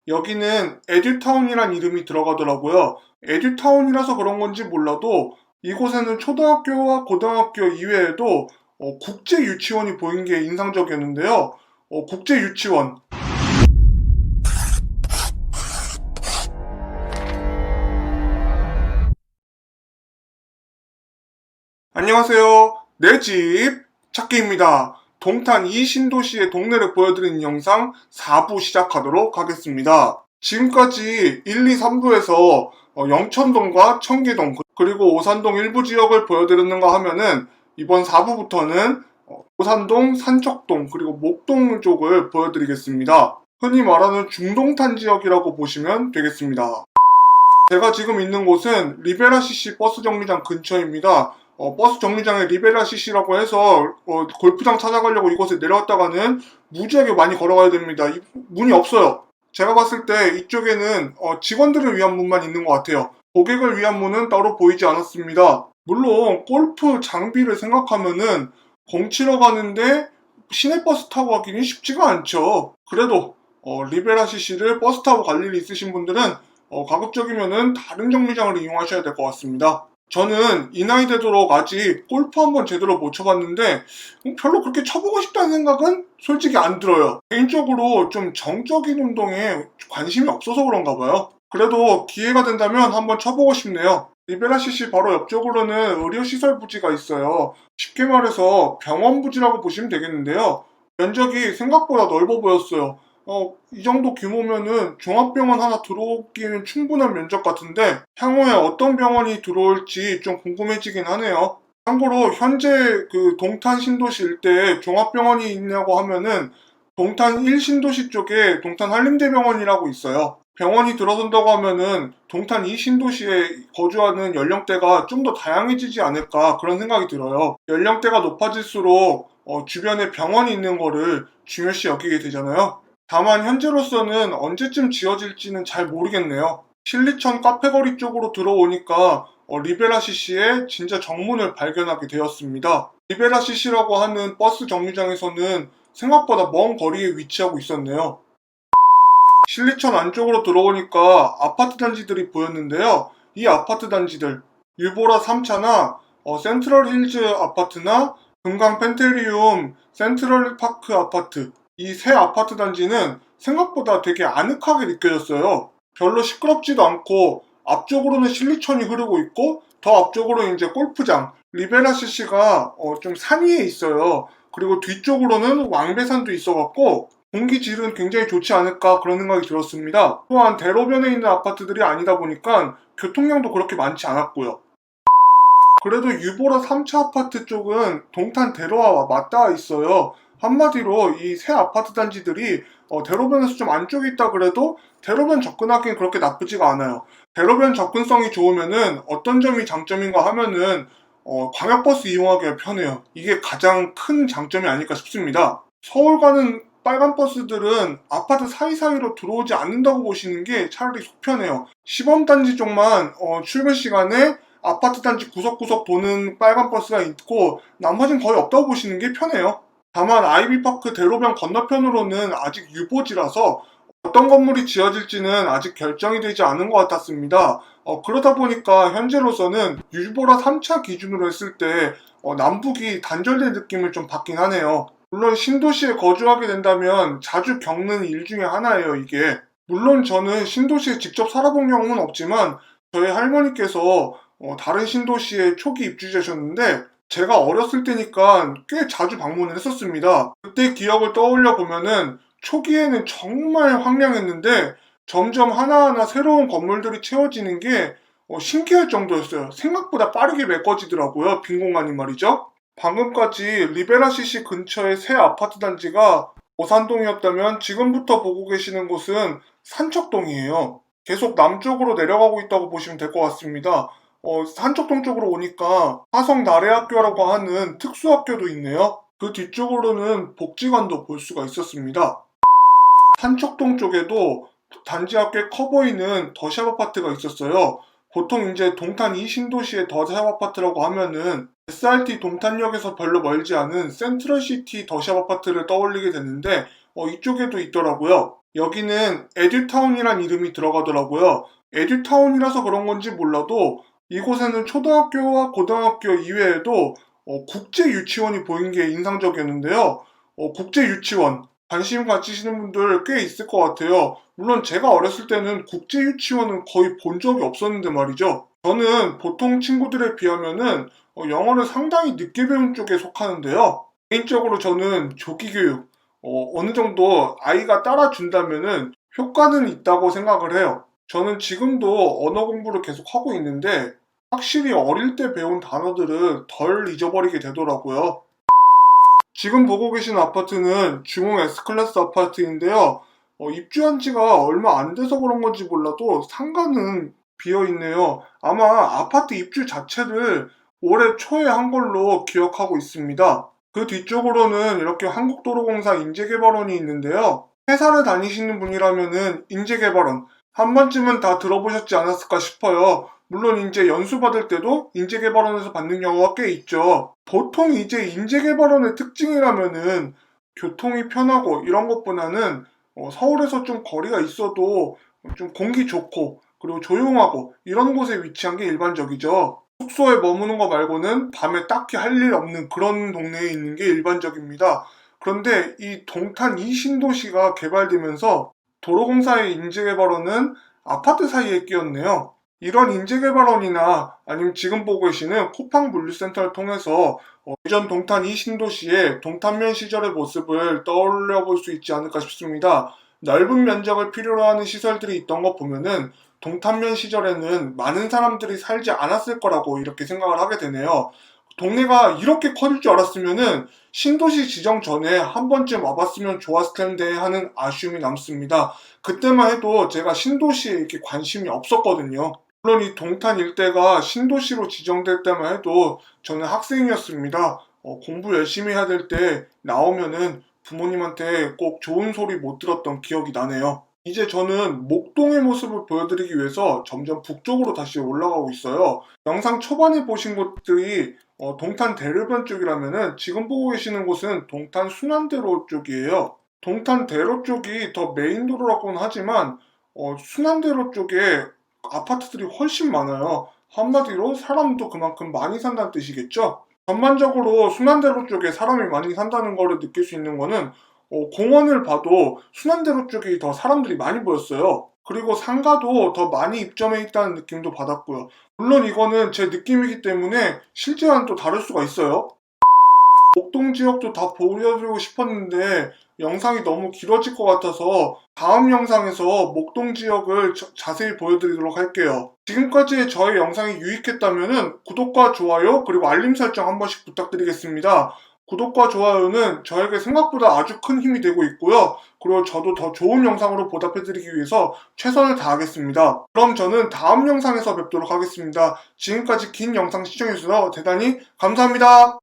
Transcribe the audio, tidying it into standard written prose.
여기는 에듀타운이란 이름이 들어가더라고요. 에듀타운이라서 그런 건지 몰라도 이곳에는 초등학교와 고등학교 이외에도 국제 유치원이 보인 게 인상적이었는데요. 국제 유치원. 안녕하세요. 내 집 찾기입니다. 동탄 이 신도시의 동네를 보여드리는 영상 4부 시작하도록 하겠습니다. 지금까지 1, 2, 3부에서 영천동과 청계동 그리고 오산동 일부 지역을 보여드렸는가 하면은 이번 4부부터는 오산동, 산적동 그리고 목동 쪽을 보여드리겠습니다. 흔히 말하는 중동탄 지역이라고 보시면 되겠습니다. 제가 지금 있는 곳은 리베라 CC 버스 정류장 근처입니다. 버스 정류장에 리베라 CC라고 해서 골프장 찾아가려고 이곳에 내려왔다가는 무지하게 많이 걸어가야 됩니다. 문이 없어요. 제가 봤을 때 이쪽에는 직원들을 위한 문만 있는 것 같아요. 고객을 위한 문은 따로 보이지 않았습니다. 물론 골프 장비를 생각하면은 공치러 가는데 시내버스 타고 가기는 쉽지가 않죠. 그래도 리베라 CC를 버스 타고 갈 일이 있으신 분들은 가급적이면은 다른 정류장을 이용하셔야 될 것 같습니다. 저는 이 나이 되도록 아직 골프 한번 제대로 못 쳐봤는데 별로 그렇게 쳐보고 싶다는 생각은 솔직히 안 들어요. 개인적으로 좀 정적인 운동에 관심이 없어서 그런가 봐요. 그래도 기회가 된다면 한번 쳐보고 싶네요. 리베라 CC 바로 옆쪽으로는 의료시설 부지가 있어요. 쉽게 말해서 병원 부지라고 보시면 되겠는데요. 면적이 생각보다 넓어 보였어요. 이 정도 규모면은 종합병원 하나 들어오기는 충분한 면적 같은데 향후에 어떤 병원이 들어올지 좀 궁금해지긴 하네요. 참고로 현재 그 동탄 신도시 일대에 종합병원이 있냐고 하면은 동탄 1신도시 쪽에 동탄 한림대병원이라고 있어요. 병원이 들어선다고 하면은 동탄 2신도시에 거주하는 연령대가 좀 더 다양해지지 않을까 그런 생각이 들어요. 연령대가 높아질수록 주변에 병원이 있는 거를 중요시 여기게 되잖아요. 다만 현재로서는 언제쯤 지어질지는 잘 모르겠네요. 신리천 카페거리 쪽으로 들어오니까 리베라 CC의 진짜 정문을 발견하게 되었습니다. 리베라 CC라고 하는 버스 정류장에서는 생각보다 먼 거리에 위치하고 있었네요. 신리천 안쪽으로 들어오니까 아파트 단지들이 보였는데요. 이 아파트 단지들 유보라 3차나 센트럴 힐즈 아파트나 금강 펜테리움 센트럴 파크 아파트 이 세 아파트 단지는 생각보다 되게 아늑하게 느껴졌어요. 별로 시끄럽지도 않고 앞쪽으로는 신리천이 흐르고 있고 더 앞쪽으로는 이제 골프장 리베라 CC가 좀 산 위에 있어요. 그리고 뒤쪽으로는 왕배산도 있어갖고 공기 질은 굉장히 좋지 않을까 그런 생각이 들었습니다. 또한 대로변에 있는 아파트들이 아니다 보니까 교통량도 그렇게 많지 않았고요. 그래도 유보라 3차 아파트 쪽은 동탄 대로와 맞닿아 있어요. 한마디로 이 새 아파트 단지들이 대로변에서 좀 안쪽에 있다 그래도 대로변 접근하기는 그렇게 나쁘지가 않아요. 대로변 접근성이 좋으면은 어떤 점이 장점인가 하면은 광역버스 이용하기가 편해요. 이게 가장 큰 장점이 아닐까 싶습니다. 서울 가는 빨간 버스들은 아파트 사이사이로 들어오지 않는다고 보시는 게 차라리 속편해요. 시범단지 쪽만 출근 시간에 아파트 단지 구석구석 도는 빨간 버스가 있고 나머지는 거의 없다고 보시는 게 편해요. 다만 아이비파크 대로변 건너편으로는 아직 유보지라서 어떤 건물이 지어질지는 아직 결정이 되지 않은 것 같았습니다. 그러다 보니까 현재로서는 유보라 3차 기준으로 했을 때 남북이 단절된 느낌을 좀 받긴 하네요. 물론 신도시에 거주하게 된다면 자주 겪는 일 중에 하나예요, 이게. 물론 저는 신도시에 직접 살아본 경험은 없지만 저희 할머니께서 다른 신도시에 초기 입주자셨는데 제가 어렸을 때니까 꽤 자주 방문을 했었습니다. 그때 기억을 떠올려 보면은 초기에는 정말 황량했는데 점점 하나하나 새로운 건물들이 채워지는 게 신기할 정도였어요. 생각보다 빠르게 메꿔지더라고요. 빈 공간이 말이죠. 방금까지 리베라 CC 근처의 새 아파트 단지가 오산동이었다면 지금부터 보고 계시는 곳은 산척동이에요. 계속 남쪽으로 내려가고 있다고 보시면 될 것 같습니다. 산척동 쪽으로 오니까 화성 나래학교라고 하는 특수학교도 있네요. 그 뒤쪽으로는 복지관도 볼 수가 있었습니다. 산척동 쪽에도 단지 앞에 커 보이는 더샵 아파트가 있었어요. 보통 이제 동탄 이 신도시의 더샵 아파트라고 하면은 SRT 동탄역에서 별로 멀지 않은 센트럴시티 더샵 아파트를 떠올리게 됐는데 이쪽에도 있더라고요. 여기는 에듀타운이란 이름이 들어가더라고요. 에듀타운이라서 그런 건지 몰라도 이곳에는 초등학교와 고등학교 이외에도 국제 유치원이 보인 게 인상적이었는데요. 국제 유치원 관심 가지시는 분들 꽤 있을 것 같아요. 물론 제가 어렸을 때는 국제 유치원은 거의 본 적이 없었는데 말이죠. 저는 보통 친구들에 비하면은 영어를 상당히 늦게 배운 쪽에 속하는데요. 개인적으로 저는 조기교육, 어느 정도 아이가 따라준다면은 효과는 있다고 생각을 해요. 저는 지금도 언어 공부를 계속 하고 있는데 확실히 어릴 때 배운 단어들은 덜 잊어버리게 되더라고요. 지금 보고 계신 아파트는 중흥 S클래스 아파트인데요. 입주한 지가 얼마 안 돼서 그런 건지 몰라도 상가는 비어 있네요. 아마 아파트 입주 자체를 올해 초에 한 걸로 기억하고 있습니다. 그 뒤쪽으로는 이렇게 한국도로공사 인재개발원이 있는데요. 회사를 다니시는 분이라면은 인재개발원 한 번쯤은 다 들어보셨지 않았을까 싶어요. 물론 이제 연수 받을 때도 인재개발원에서 받는 경우가 꽤 있죠. 보통 이제 인재개발원의 특징이라면은 교통이 편하고 이런 것보다는 서울에서 좀 거리가 있어도 좀 공기 좋고 그리고 조용하고 이런 곳에 위치한 게 일반적이죠. 숙소에 머무는 거 말고는 밤에 딱히 할 일 없는 그런 동네에 있는 게 일반적입니다. 그런데 이 동탄 이 신도시가 개발되면서 도로공사의 인재개발원은 아파트 사이에 끼었네요. 이런 인재개발원이나 아니면 지금 보고 계시는 쿠팡 물류센터를 통해서 예전 동탄 이 신도시의 동탄면 시절의 모습을 떠올려 볼 수 있지 않을까 싶습니다. 넓은 면적을 필요로 하는 시설들이 있던 거 보면은 동탄면 시절에는 많은 사람들이 살지 않았을 거라고 이렇게 생각을 하게 되네요. 동네가 이렇게 커질 줄 알았으면은 신도시 지정 전에 한 번쯤 와봤으면 좋았을 텐데 하는 아쉬움이 남습니다. 그때만 해도 제가 신도시에 이렇게 관심이 없었거든요. 물론 이 동탄 일대가 신도시로 지정될 때만 해도 저는 학생이었습니다. 공부 열심히 해야 될 때 나오면은 부모님한테 꼭 좋은 소리 못 들었던 기억이 나네요. 이제 저는 목동의 모습을 보여드리기 위해서 점점 북쪽으로 다시 올라가고 있어요. 영상 초반에 보신 곳들이 동탄 대로변 쪽이라면은 지금 보고 계시는 곳은 동탄 순환대로 쪽이에요. 동탄 대로 쪽이 더 메인 도로라고는 하지만 순환대로 쪽에 아파트들이 훨씬 많아요. 한마디로 사람도 그만큼 많이 산다는 뜻이겠죠? 전반적으로 순환대로 쪽에 사람이 많이 산다는 거를 느낄 수 있는 거는 공원을 봐도 순환대로 쪽이 더 사람들이 많이 보였어요. 그리고 상가도 더 많이 입점해 있다는 느낌도 받았고요. 물론 이거는 제 느낌이기 때문에 실제와는 또 다를 수가 있어요. 목동 지역도 다 보여드리고 싶었는데 영상이 너무 길어질 것 같아서 다음 영상에서 목동 지역을 자세히 보여드리도록 할게요. 지금까지 저의 영상이 유익했다면 구독과 좋아요 그리고 알림 설정 한 번씩 부탁드리겠습니다. 구독과 좋아요는 저에게 생각보다 아주 큰 힘이 되고 있고요. 그리고 저도 더 좋은 영상으로 보답해드리기 위해서 최선을 다하겠습니다. 그럼 저는 다음 영상에서 뵙도록 하겠습니다. 지금까지 긴 영상 시청해주셔서 대단히 감사합니다.